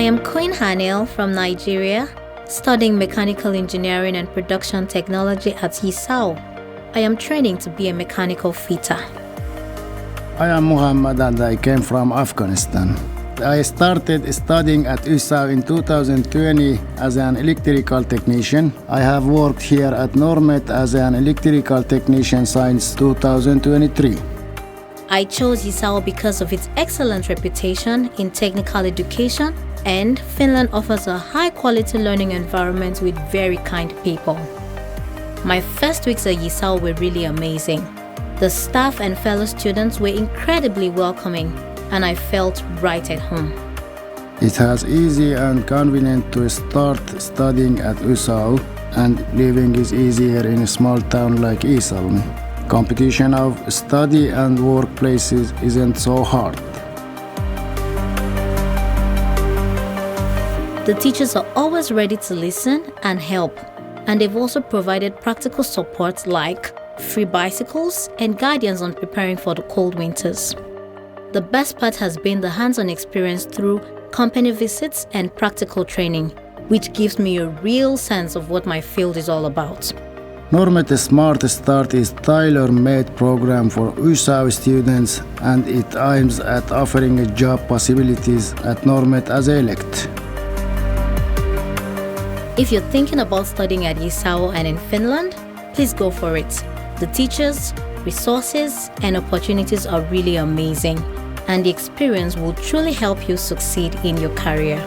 am Queen Hanel from Nigeria, studying mechanical engineering and production technology at YSAO. I am training to be a mechanical fitter. I am Muhammad and I came from Afghanistan. I started studying at YSAO in 2020 as an electrical technician. I have worked here at Normet as an electrical technician since 2023. I chose YSAO because of its excellent reputation in technical education, and Finland offers a high-quality learning environment with very kind people. My first weeks at YSAO were really amazing. The staff and fellow students were incredibly welcoming, and I felt right at home. It has easy and convenient to start studying at YSAO, and living is easier in a small town like Ylä-Savon. Competition of study and workplaces isn't so hard. The teachers are always ready to listen and help, and they've also provided practical support like free bicycles and guidance on preparing for the cold winters. The best part has been the hands-on experience through company visits and practical training, which gives me a real sense of what my field is all about. Normet Smart Start is a tailor-made program for YSAO students, and it aims at offering job possibilities at Normet as elect. If you're thinking about studying at YSAO and in Finland, please go for it. The teachers, resources, and opportunities are really amazing, and the experience will truly help you succeed in your career.